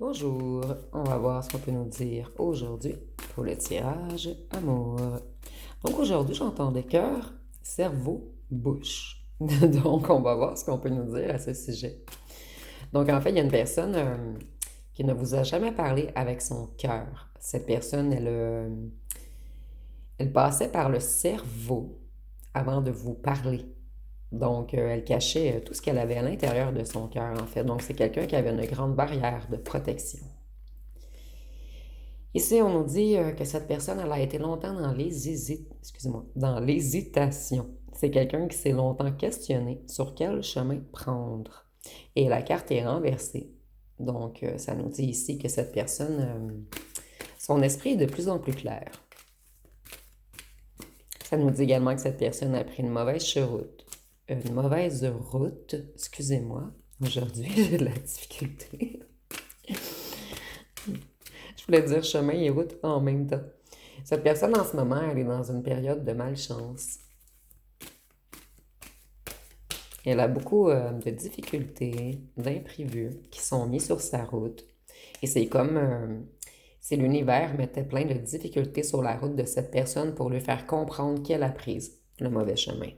Bonjour, on va voir ce qu'on peut nous dire aujourd'hui pour le tirage amour. Donc aujourd'hui, j'entendais cœur, cerveau, bouche. Donc on va voir ce qu'on peut nous dire à ce sujet. Donc en fait, il y a une personne qui ne vous a jamais parlé avec son cœur. Cette personne, elle passait par le cerveau avant de vous parler. Donc, elle cachait tout ce qu'elle avait à l'intérieur de son cœur, en fait. Donc, c'est quelqu'un qui avait une grande barrière de protection. Ici, on nous dit que cette personne, elle a été longtemps dans l'hésitation. C'est quelqu'un qui s'est longtemps questionné sur quel chemin prendre. Et la carte est renversée. Donc, ça nous dit ici que cette personne, son esprit est de plus en plus clair. Ça nous dit également que cette personne a pris une mauvaise route. Une mauvaise route, excusez-moi. Aujourd'hui, j'ai de la difficulté. Je voulais dire chemin et route en même temps. Cette personne, en ce moment, elle est dans une période de malchance. Elle a beaucoup de difficultés, d'imprévus qui sont mis sur sa route. Et c'est comme si l'univers mettait plein de difficultés sur la route de cette personne pour lui faire comprendre qu'elle a pris le mauvais chemin.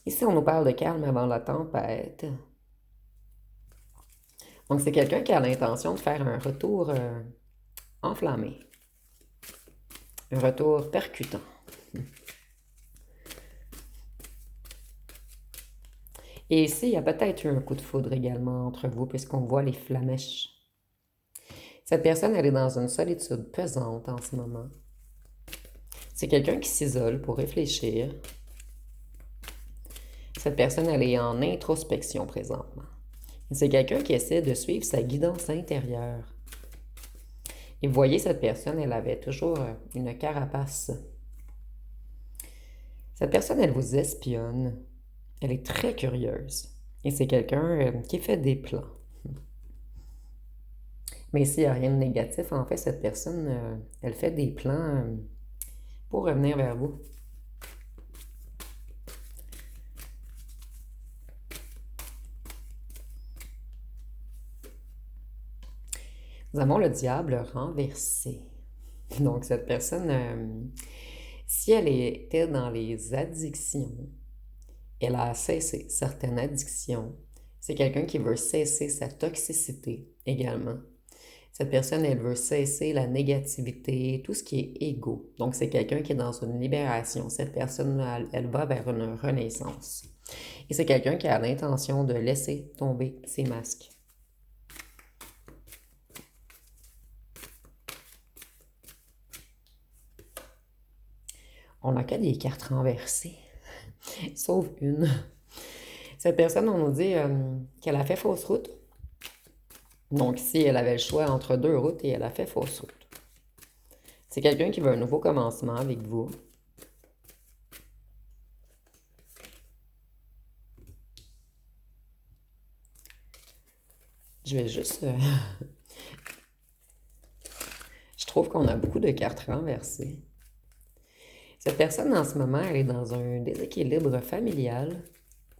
Ici, on nous parle de calme avant la tempête. Donc, c'est quelqu'un qui a l'intention de faire un retour enflammé. Un retour percutant. Et ici, il y a peut-être eu un coup de foudre également entre vous, puisqu'on voit les flamèches. Cette personne, elle est dans une solitude pesante en ce moment. C'est quelqu'un qui s'isole pour réfléchir. Cette personne, elle est en introspection présentement. C'est quelqu'un qui essaie de suivre sa guidance intérieure. Et vous voyez, cette personne, elle avait toujours une carapace. Cette personne, elle vous espionne. Elle est très curieuse. Et c'est quelqu'un qui fait des plans. Mais s'il n'y a rien de négatif, en fait, cette personne, elle fait des plans pour revenir vers vous. Nous avons le diable renversé. Donc, cette personne, si elle était dans les addictions, elle a cessé certaines addictions. C'est quelqu'un qui veut cesser sa toxicité également. Cette personne, elle veut cesser la négativité, tout ce qui est égo. Donc, c'est quelqu'un qui est dans une libération. Cette personne, elle va vers une renaissance. Et c'est quelqu'un qui a l'intention de laisser tomber ses masques. On n'a que des cartes renversées, sauf une. Cette personne, on nous dit qu'elle a fait fausse route. Donc, si elle avait le choix entre deux routes et elle a fait fausse route. C'est quelqu'un qui veut un nouveau commencement avec vous. Je vais juste... Je trouve qu'on a beaucoup de cartes renversées. Cette personne, en ce moment, elle est dans un déséquilibre familial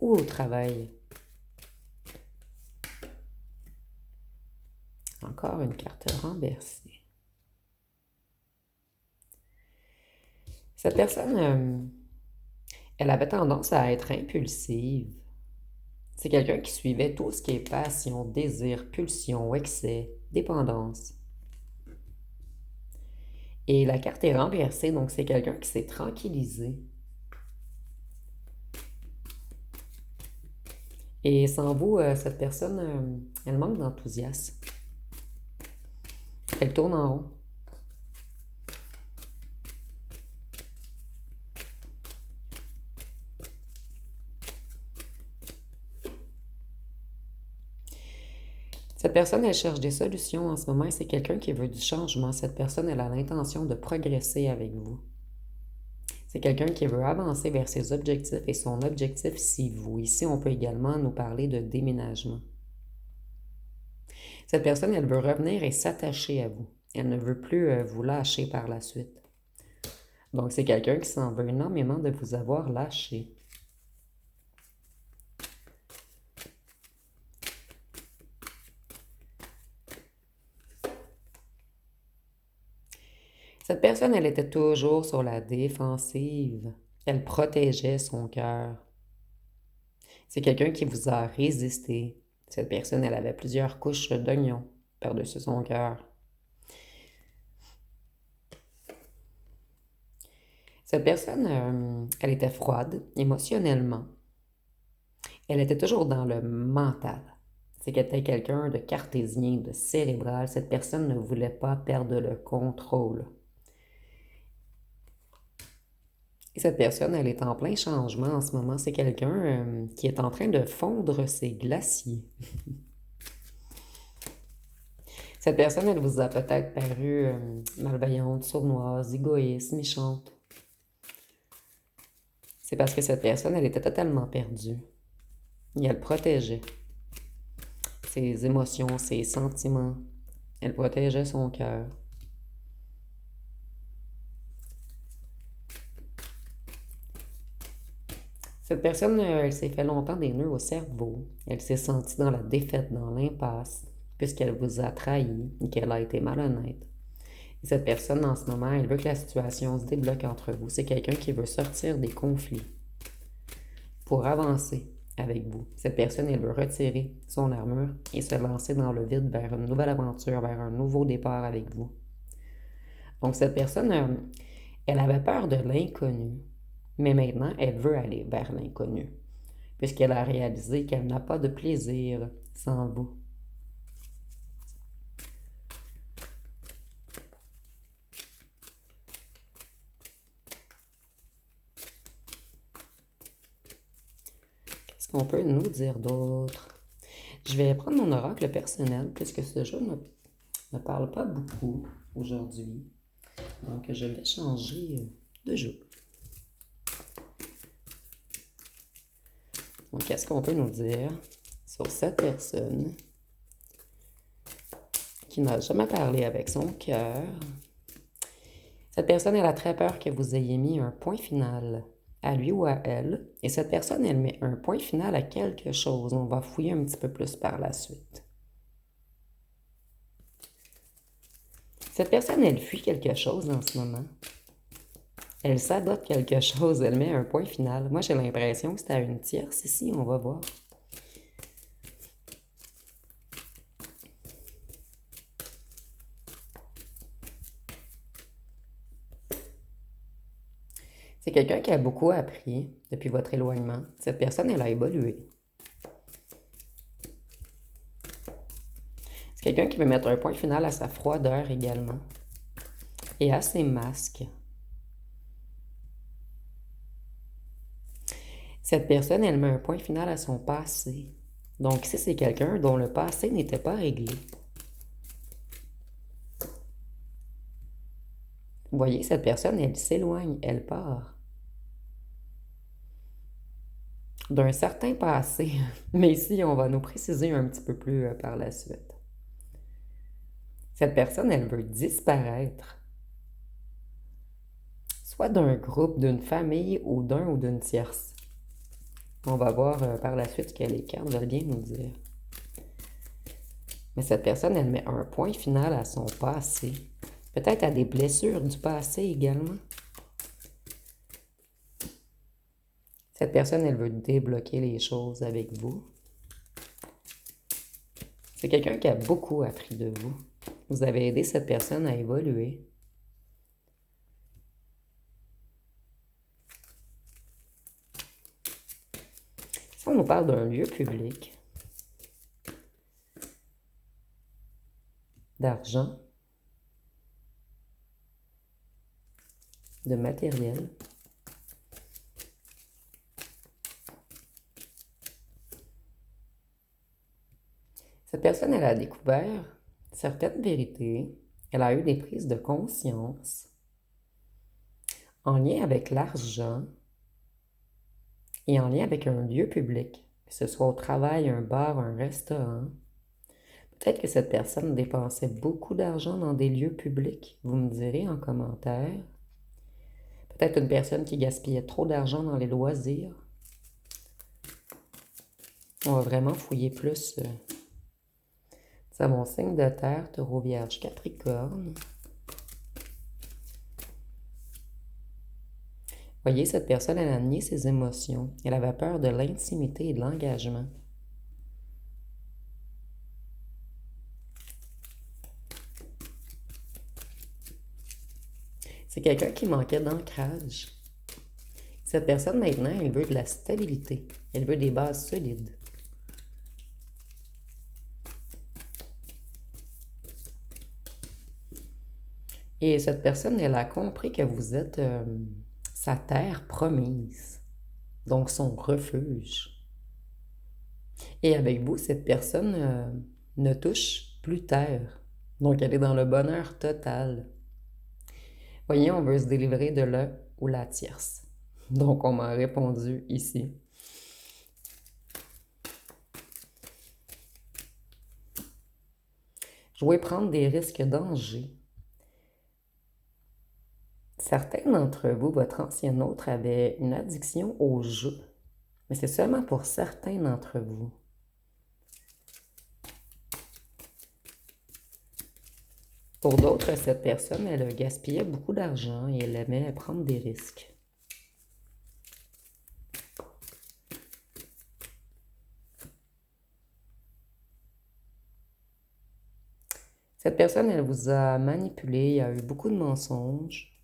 ou au travail. Encore une carte renversée. Cette personne, elle avait tendance à être impulsive. C'est quelqu'un qui suivait tout ce qui est passion, désir, pulsion, excès, dépendance. Et la carte est renversée, donc c'est quelqu'un qui s'est tranquillisé. Et sans vous, cette personne, elle manque d'enthousiasme. Elle tourne en rond. Cette personne, elle cherche des solutions en ce moment et c'est quelqu'un qui veut du changement. Cette personne, elle a l'intention de progresser avec vous. C'est quelqu'un qui veut avancer vers ses objectifs et son objectif, c'est vous. Ici, on peut également nous parler de déménagement. Cette personne, elle veut revenir et s'attacher à vous. Elle ne veut plus vous lâcher par la suite. Donc, c'est quelqu'un qui s'en veut énormément de vous avoir lâché. Cette personne, elle était toujours sur la défensive. Elle protégeait son cœur. C'est quelqu'un qui vous a résisté. Cette personne, elle avait plusieurs couches d'oignons par-dessus son cœur. Cette personne, elle était froide émotionnellement. Elle était toujours dans le mental. C'est qu'elle était quelqu'un de cartésien, de cérébral. Cette personne ne voulait pas perdre le contrôle. Et cette personne, elle est en plein changement en ce moment. C'est quelqu'un qui est en train de fondre ses glaciers. Cette personne, elle vous a peut-être paru malveillante, sournoise, égoïste, méchante. C'est parce que cette personne, elle était totalement perdue. Et elle protégeait ses émotions, ses sentiments. Elle protégeait son cœur. Cette personne, elle s'est fait longtemps des nœuds au cerveau. Elle s'est sentie dans la défaite, dans l'impasse, puisqu'elle vous a trahi et qu'elle a été malhonnête. Et cette personne, en ce moment, elle veut que la situation se débloque entre vous. C'est quelqu'un qui veut sortir des conflits pour avancer avec vous. Cette personne, elle veut retirer son armure et se lancer dans le vide vers une nouvelle aventure, vers un nouveau départ avec vous. Donc, cette personne, elle avait peur de l'inconnu, mais maintenant, elle veut aller vers l'inconnu, puisqu'elle a réalisé qu'elle n'a pas de plaisir sans vous. Qu'est-ce qu'on peut nous dire d'autre? Je vais prendre mon oracle personnel, puisque ce jeu ne parle pas beaucoup aujourd'hui. Donc, je vais changer de jeu. Donc, qu'est-ce qu'on peut nous dire sur cette personne qui n'a jamais parlé avec son cœur? Cette personne, elle a très peur que vous ayez mis un point final à lui ou à elle. Et cette personne, elle met un point final à quelque chose. On va fouiller un petit peu plus par la suite. Cette personne, elle fuit quelque chose en ce moment. Elle sabote quelque chose, elle met un point final. Moi, j'ai l'impression que c'est à une tierce ici, on va voir. C'est quelqu'un qui a beaucoup appris depuis votre éloignement. Cette personne, elle a évolué. C'est quelqu'un qui veut mettre un point final à sa froideur également. Et à ses masques. Cette personne, elle met un point final à son passé. Donc ici, c'est quelqu'un dont le passé n'était pas réglé. Vous voyez, cette personne, elle s'éloigne, elle part d'un certain passé. Mais ici, on va nous préciser un petit peu plus par la suite. Cette personne, elle veut disparaître. Soit d'un groupe, d'une famille ou d'un ou d'une tierce. On va voir par la suite ce que les cartes veulent bien nous dire. Mais cette personne, elle met un point final à son passé. Peut-être à des blessures du passé également. Cette personne, elle veut débloquer les choses avec vous. C'est quelqu'un qui a beaucoup appris de vous. Vous avez aidé cette personne à évoluer. Si on nous parle d'un lieu public, d'argent, de matériel, cette personne, elle a découvert certaines vérités, elle a eu des prises de conscience en lien avec l'argent et en lien avec un lieu public, que ce soit au travail, un bar, un restaurant. Peut-être que cette personne dépensait beaucoup d'argent dans des lieux publics, vous me direz en commentaire. Peut-être une personne qui gaspillait trop d'argent dans les loisirs. On va vraiment fouiller plus. C'est mon signe de terre, Taureau, Vierge, Capricorne. Voyez, cette personne, elle a nié ses émotions. Elle avait peur de l'intimité et de l'engagement. C'est quelqu'un qui manquait d'ancrage. Cette personne, maintenant, elle veut de la stabilité. Elle veut des bases solides. Et cette personne, elle a compris que vous êtes sa terre promise, donc son refuge. Et avec vous, cette personne ne touche plus terre, donc elle est dans le bonheur total. Voyez, on veut se délivrer de le ou la tierce. Donc on m'a répondu ici. Jouer prendre des risques dangers. Certains d'entre vous, votre ancien autre, avait une addiction au jeu, mais c'est seulement pour certains d'entre vous. Pour d'autres, cette personne, elle gaspillait beaucoup d'argent et elle aimait prendre des risques. Cette personne, elle vous a manipulé, il y a eu beaucoup de mensonges,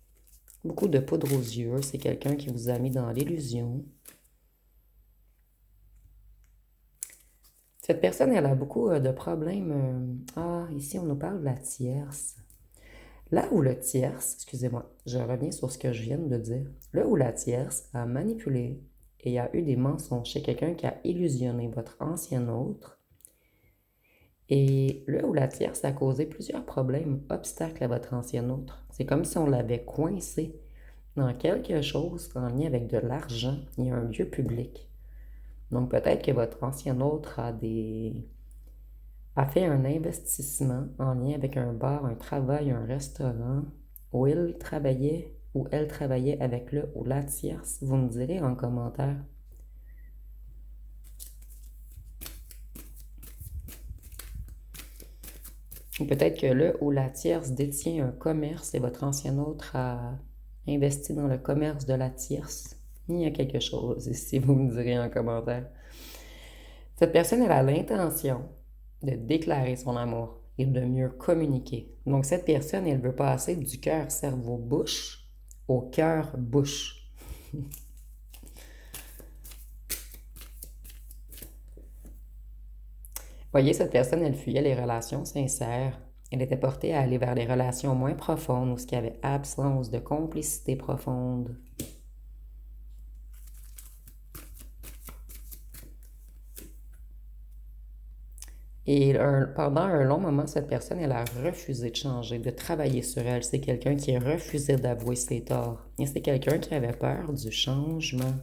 beaucoup de poudre aux yeux. C'est quelqu'un qui vous a mis dans l'illusion. Cette personne, elle a beaucoup de problèmes. Ici, on nous parle de la tierce. Là où le tierce, excusez-moi, je reviens sur ce que je viens de dire. Là où la tierce a manipulé et il y a eu des mensonges chez quelqu'un qui a illusionné votre ancien autre. Et là où la tierce a causé plusieurs problèmes, obstacles à votre ancien autre. C'est comme si on l'avait coincé dans quelque chose en lien avec de l'argent et un lieu public. Donc peut-être que votre ancien autre a fait un investissement en lien avec un bar, un travail, un restaurant où il travaillait ou elle travaillait avec le ou la tierce. Vous me direz en commentaire. Ou peut-être que le ou la tierce détient un commerce et votre ancien autre a investi dans le commerce de la tierce. Il y a quelque chose ici, vous me direz en commentaire. Cette personne, elle a l'intention de déclarer son amour et de mieux communiquer. Donc cette personne, elle veut passer du cœur cerveau-bouche au cœur bouche. Voyez, cette personne, elle fuyait les relations sincères. Elle était portée à aller vers les relations moins profondes où il y avait absence de complicité profonde. Et pendant un long moment, cette personne, elle a refusé de changer, de travailler sur elle. C'est quelqu'un qui refusait d'avouer ses torts. Et c'est quelqu'un qui avait peur du changement.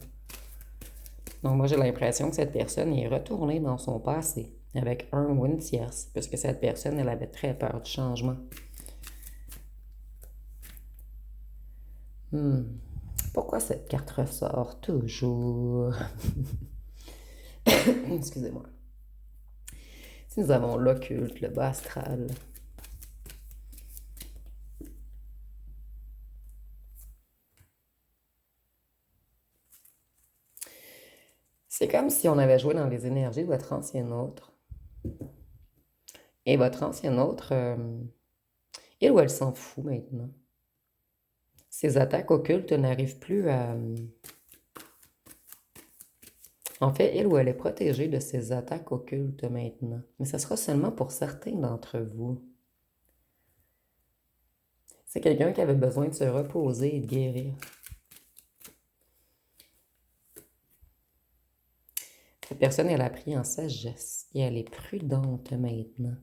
Donc moi, j'ai l'impression que cette personne est retournée dans son passé avec un ou une tierce, puisque cette personne, elle avait très peur du changement. Pourquoi cette carte ressort toujours? Excusez-moi. Si nous avons l'occulte, le bas astral. C'est comme si on avait joué dans les énergies de votre ancien autre. Et votre ancien autre, il ou elle s'en fout maintenant. Ces attaques occultes n'arrivent plus à... En fait, il ou elle est protégée de ces attaques occultes maintenant. Mais ce sera seulement pour certains d'entre vous. C'est quelqu'un qui avait besoin de se reposer et de guérir. Cette personne, elle a pris en sagesse et elle est prudente maintenant.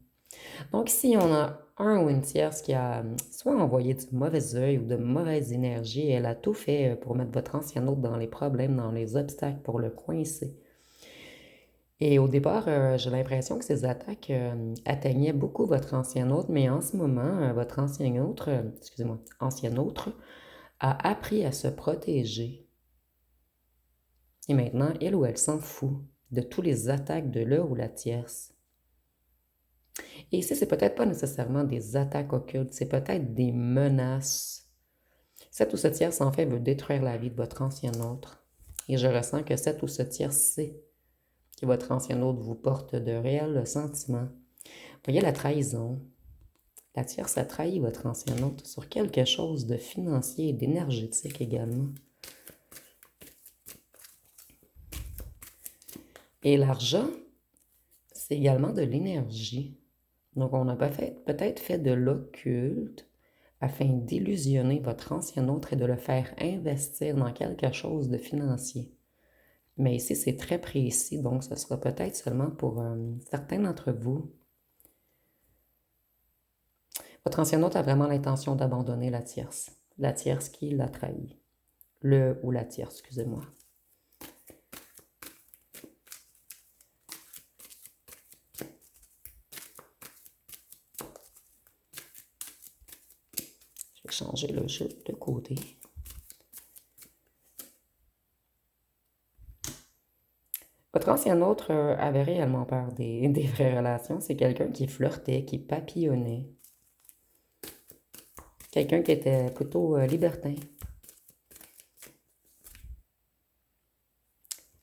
Donc, si on a un ou une tierce qui a soit envoyé du mauvais œil ou de mauvaise énergie, elle a tout fait pour mettre votre ancien autre dans les problèmes, dans les obstacles, pour le coincer. Et au départ, j'ai l'impression que ces attaques atteignaient beaucoup votre ancien autre, mais en ce moment, votre ancien autre a appris à se protéger. Et maintenant, il ou elle s'en fout de tous les attaques de le ou la tierce. Et ici, c'est peut-être pas nécessairement des attaques occultes, c'est peut-être des menaces. Cet ou ce tierce, en fait, veut détruire la vie de votre ancien autre. Et je ressens que cet ou ce tierce sait que votre ancien autre vous porte de réels sentiments. Voyez la trahison. La tierce a trahi votre ancien autre sur quelque chose de financier et d'énergétique également. Et l'argent, c'est également de l'énergie. Donc, on a peut-être fait de l'occulte afin d'illusionner votre ancien autre et de le faire investir dans quelque chose de financier. Mais ici, c'est très précis, donc ce sera peut-être seulement pour certains d'entre vous. Votre ancien autre a vraiment l'intention d'abandonner la tierce qui l'a trahi. Le ou la tierce, excusez-moi. Je vais changer le jeu de côté. Votre ancien autre avait réellement peur des vraies relations. C'est quelqu'un qui flirtait, qui papillonnait. Quelqu'un qui était plutôt libertin.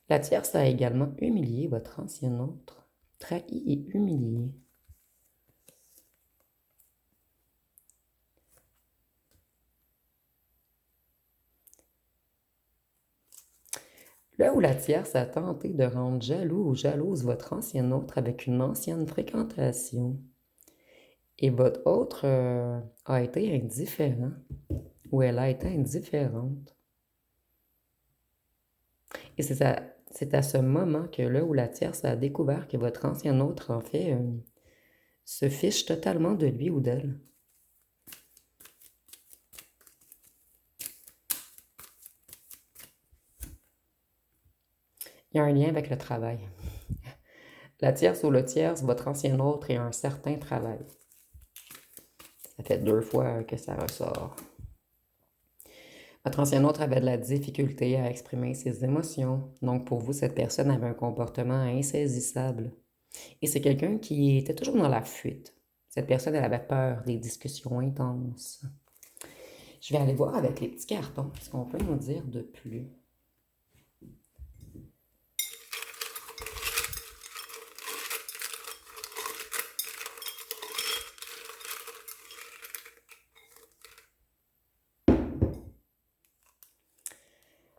La tierce a également humilié votre ancien autre. Trahi et humilié. Là où la tierce a tenté de rendre jaloux ou jalouse votre ancien autre avec une ancienne fréquentation. Et votre autre a été indifférent ou elle a été indifférente. Et c'est à ce moment que là où la tierce a découvert que votre ancien autre, en fait, se fiche totalement de lui ou d'elle. Il y a un lien avec le travail. La tierce ou le tierce, votre ancien autre et un certain travail. Ça fait 2 fois que ça ressort. Votre ancien autre avait de la difficulté à exprimer ses émotions. Donc pour vous, cette personne avait un comportement insaisissable. Et c'est quelqu'un qui était toujours dans la fuite. Cette personne, elle avait peur des discussions intenses. Je vais aller voir avec les petits cartons ce qu'on peut nous dire de plus.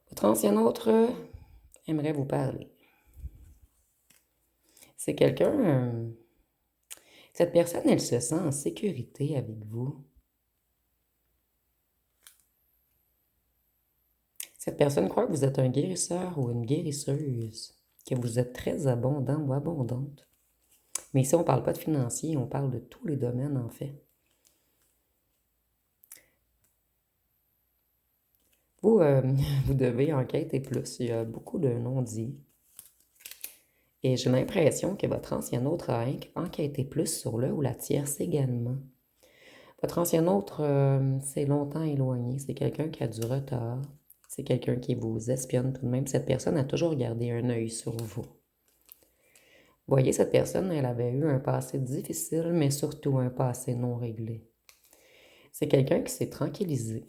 Votre ancien autre aimerait vous parler. C'est quelqu'un... cette personne, elle se sent en sécurité avec vous. Cette personne croit que vous êtes un guérisseur ou une guérisseuse, que vous êtes très abondant ou abondante. Mais ici, on ne parle pas de financier, on parle de tous les domaines, en fait. Vous, vous devez enquêter plus. Il y a beaucoup de non-dits. Et j'ai l'impression que votre ancien autre a enquêté plus sur le ou la tierce également. Votre ancien autre s'est longtemps éloigné. C'est quelqu'un qui a du retard. C'est quelqu'un qui vous espionne tout de même. Cette personne a toujours gardé un œil sur vous. Voyez, cette personne, elle avait eu un passé difficile, mais surtout un passé non réglé. C'est quelqu'un qui s'est tranquillisé,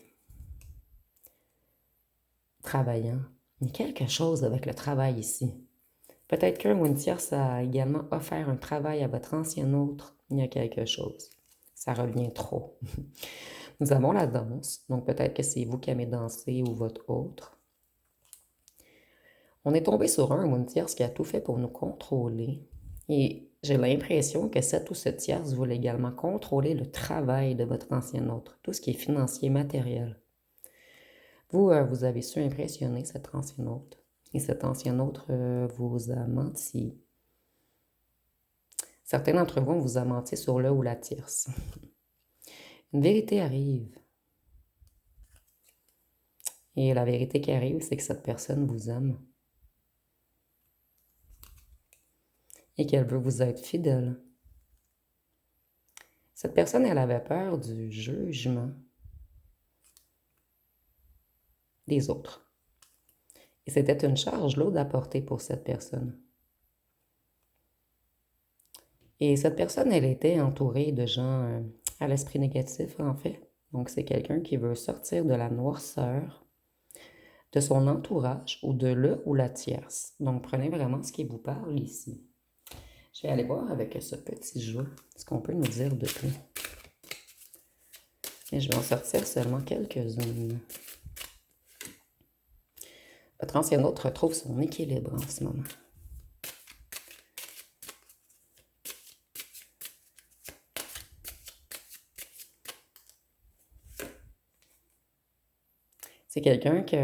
travaillant. Il y a quelque chose avec le travail ici. Peut-être qu'un ou une tierce a également offert un travail à votre ancien autre. Il y a quelque chose. Ça revient trop. Nous avons la danse, donc peut-être que c'est vous qui aimez danser ou votre autre. On est tombé sur un ou une tierce qui a tout fait pour nous contrôler. Et j'ai l'impression que cette ou ce tierce voulait également contrôler le travail de votre ancien autre, tout ce qui est financier, matériel. Vous, vous avez su impressionner cet ancien autre. Et cet ancien autre vous a menti. Certains d'entre vous, on vous a menti sur le ou la tierce. Une vérité arrive. Et la vérité qui arrive, c'est que cette personne vous aime. Et qu'elle veut vous être fidèle. Cette personne, elle avait peur du jugement des autres. Et c'était une charge lourde à porter pour cette personne. Et cette personne, elle était entourée de gens à l'esprit négatif, en fait. Donc, c'est quelqu'un qui veut sortir de la noirceur de son entourage ou de le ou la tierce. Donc, prenez vraiment ce qui vous parle ici. Je vais aller voir avec ce petit jeu ce qu'on peut nous dire de tout. Et je vais en sortir seulement quelques-unes. Votre ancien autre retrouve son équilibre en ce moment. C'est quelqu'un qui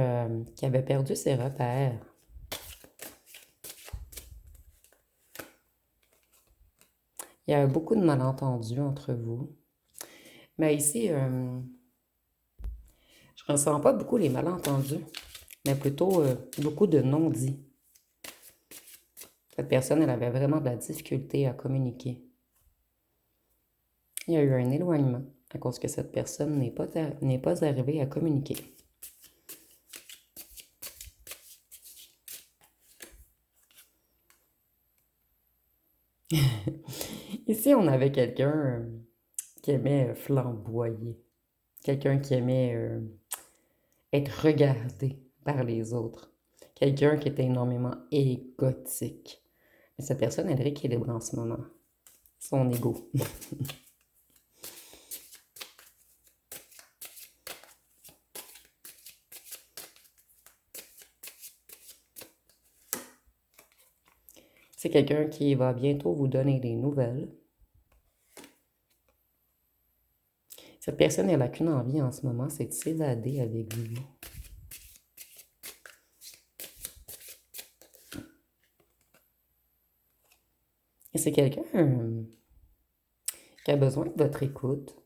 avait perdu ses repères. Il y a beaucoup de malentendus entre vous. Mais ici, je ne ressens pas beaucoup les malentendus, mais plutôt beaucoup de non-dits. Cette personne, elle avait vraiment de la difficulté à communiquer. Il y a eu un éloignement à cause que cette personne n'est pas arrivée à communiquer. Ici, on avait quelqu'un qui aimait flamboyer. Quelqu'un qui aimait être regardé par les autres. Quelqu'un qui était énormément égotique. Mais cette personne, elle rééquilibre en ce moment. Son ego. C'est quelqu'un qui va bientôt vous donner des nouvelles. Cette personne, elle n'a qu'une envie en ce moment, c'est de s'évader avec vous. Et c'est quelqu'un qui a besoin de votre écoute.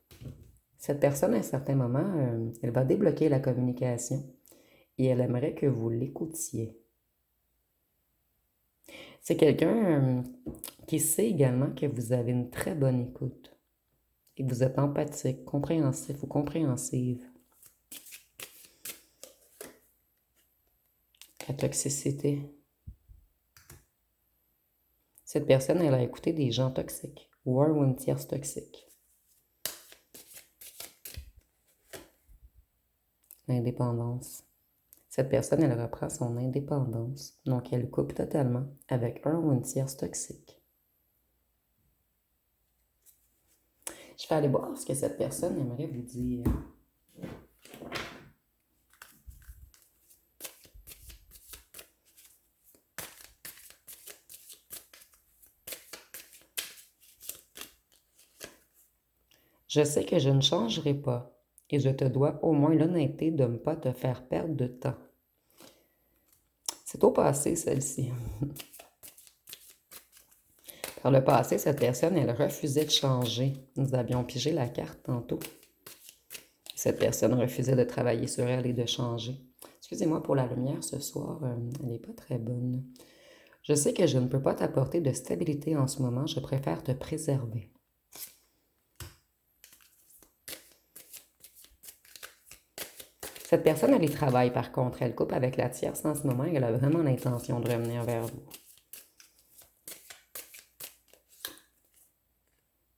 Cette personne, à un certain moment, elle va débloquer la communication et elle aimerait que vous l'écoutiez. C'est quelqu'un qui sait également que vous avez une très bonne écoute et que vous êtes empathique, compréhensif ou compréhensive. La toxicité. Cette personne, elle a écouté des gens toxiques ou un ou une tierce toxique. L'indépendance. Cette personne, elle reprend son indépendance, donc elle coupe totalement avec un ou une tierce toxique. Je vais aller voir ce que cette personne aimerait vous dire. Je sais que je ne changerai pas et je te dois au moins l'honnêteté de ne pas te faire perdre de temps. C'est au passé, celle-ci. Par le passé, cette personne, elle refusait de changer. Nous avions pigé la carte tantôt. Cette personne refusait de travailler sur elle et de changer. Excusez-moi pour la lumière ce soir, elle n'est pas très bonne. Je sais que je ne peux pas t'apporter de stabilité en ce moment, je préfère te préserver. Cette personne, elle y travaille par contre, elle coupe avec la tierce en ce moment et elle a vraiment l'intention de revenir vers vous.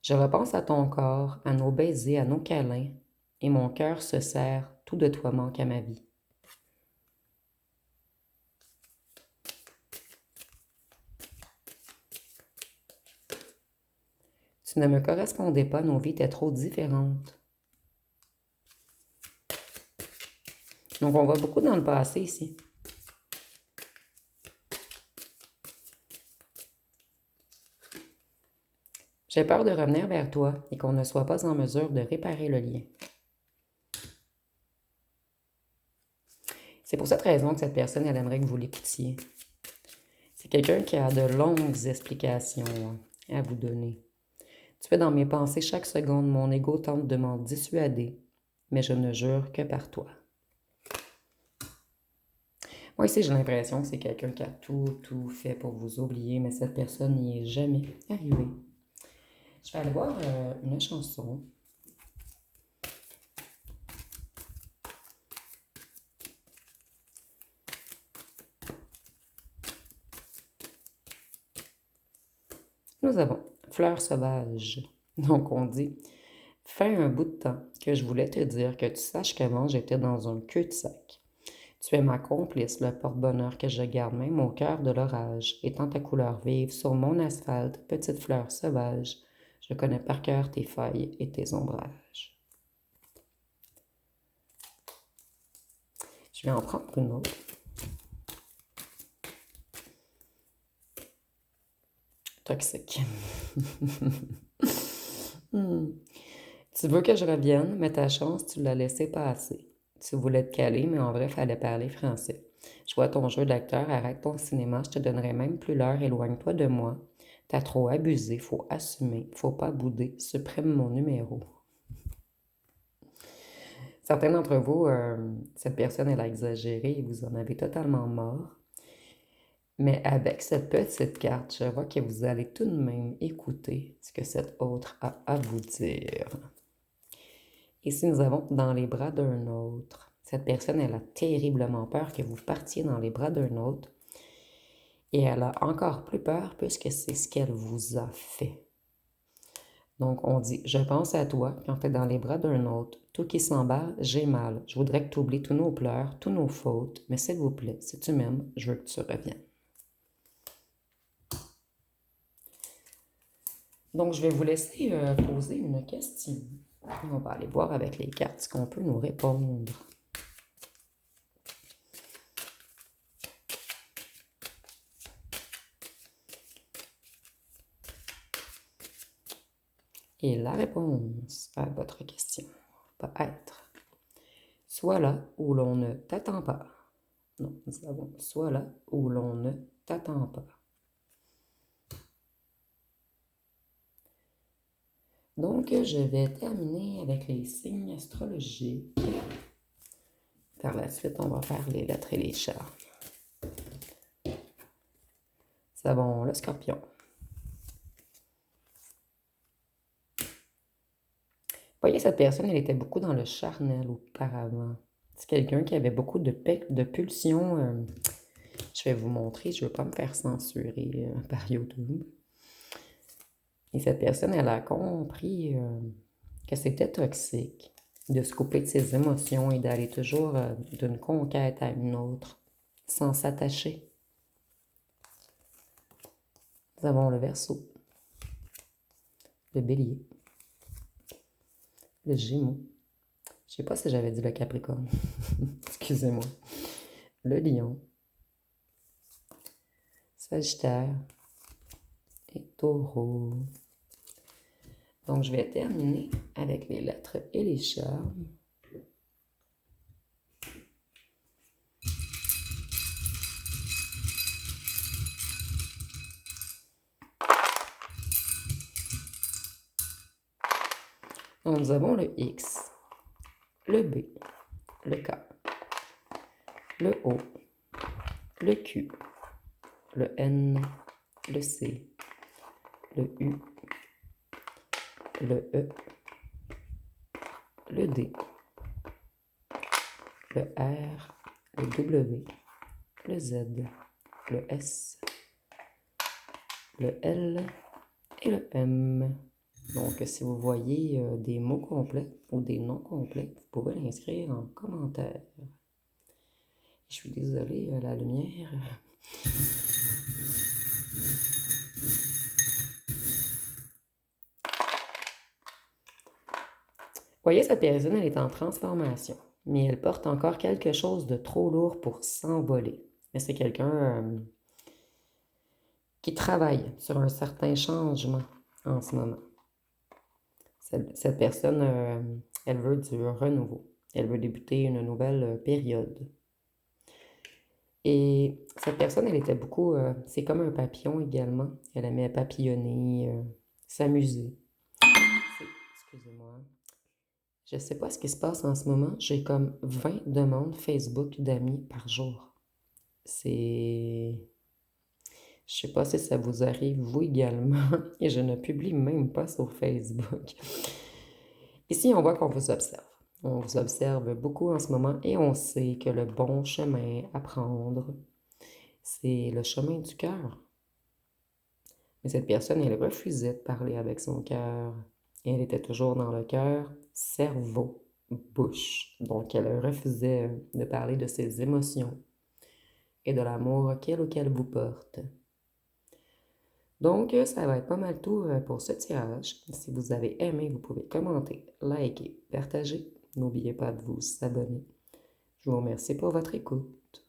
Je repense à ton corps, à nos baisers, à nos câlins, et mon cœur se serre, tout de toi manque à ma vie. Tu ne me correspondais pas, nos vies étaient trop différentes. Donc, on va beaucoup dans le passé ici. J'ai peur de revenir vers toi et qu'on ne soit pas en mesure de réparer le lien. C'est pour cette raison que cette personne, elle aimerait que vous l'écoutiez. C'est quelqu'un qui a de longues explications à vous donner. Tu es dans mes pensées chaque seconde, mon ego tente de m'en dissuader, mais je ne jure que par toi. Moi, ici, j'ai l'impression que c'est quelqu'un qui a tout fait pour vous oublier, mais cette personne n'y est jamais arrivée. Je vais aller voir une chanson. Nous avons Fleur sauvage. Donc, on dit Fait un bout de temps que je voulais te dire que tu saches comment j'étais dans un cul-de-sac. Tu es ma complice, le porte-bonheur que je garde même au cœur de l'orage, étant ta couleur vive sur mon asphalte, petite fleur sauvage. Je connais par cœur tes failles et tes ombrages. Je vais en prendre une autre. Toxique. Tu veux que je revienne, mais ta chance, tu l'as laissé passer. Tu voulais te caler, mais en vrai, fallait parler français. Je vois ton jeu d'acteur, arrête ton cinéma, je te donnerai même plus l'heure, éloigne-toi de moi. T'as trop abusé, faut assumer, faut pas bouder, supprime mon numéro. Certains d'entre vous, cette personne, elle a exagéré et vous en avez totalement marre. Mais avec cette petite carte, je vois que vous allez tout de même écouter ce que cette autre a à vous dire. Et si nous avons dans les bras d'un autre, cette personne, elle a terriblement peur que vous partiez dans les bras d'un autre. Et elle a encore plus peur puisque c'est ce qu'elle vous a fait. Donc, on dit, je pense à toi quand tu es dans les bras d'un autre. Tout qui s'emballe, j'ai mal. Je voudrais que tu oublies tous nos pleurs, tous nos fautes. Mais s'il vous plaît, si tu m'aimes, je veux que tu reviennes. Donc, je vais vous laisser poser une question. On va aller voir avec les cartes ce qu'on peut nous répondre. Et la réponse à votre question va être soit là où l'on ne t'attend pas. Non, nous avons soit là où l'on ne t'attend pas. Donc, je vais terminer avec les signes astrologiques. Par la suite, on va faire les lettres et les charmes. Nous avons le Scorpion. Vous voyez, cette personne, elle était beaucoup dans le charnel auparavant. C'est quelqu'un qui avait beaucoup de pulsions. Je vais vous montrer, je ne veux pas me faire censurer par YouTube. Et cette personne, elle a compris que c'était toxique de se couper de ses émotions et d'aller toujours d'une conquête à une autre sans s'attacher. Nous avons le Verseau, le Bélier, le Gémeaux. Je ne sais pas si j'avais dit le Capricorne. Excusez-moi. Le Lion, Sagittaire et Taureau. Donc, je vais terminer avec les lettres et les charmes. Donc, nous avons le X, le B, le K, le O, le Q, le N, le C, le U, le E, le D, le R, le W, le Z, le S, le L et le M. Donc, si vous voyez des mots complets ou des noms complets, vous pouvez l'inscrire en commentaire. Je suis désolée, la lumière. Vous voyez, cette personne, elle est en transformation, mais elle porte encore quelque chose de trop lourd pour s'envoler. Mais c'est quelqu'un qui travaille sur un certain changement en ce moment. Cette personne, elle veut du renouveau. Elle veut débuter une nouvelle période. Et cette personne, elle était beaucoup... c'est comme un papillon également. Elle aimait papillonner, s'amuser. Excusez-moi. Je ne sais pas ce qui se passe en ce moment. J'ai comme 20 demandes Facebook d'amis par jour. C'est... Je sais pas si ça vous arrive, vous également, et je ne publie même pas sur Facebook. Ici, on voit qu'on vous observe. On vous observe beaucoup en ce moment et on sait que le bon chemin à prendre, c'est le chemin du cœur. Mais cette personne, elle refusait de parler avec son cœur. Elle était toujours dans le cœur, cerveau, bouche. Donc, elle refusait de parler de ses émotions et de l'amour auquel vous porte. Donc, ça va être pas mal tout pour ce tirage. Si vous avez aimé, vous pouvez commenter, liker, partager. N'oubliez pas de vous abonner. Je vous remercie pour votre écoute.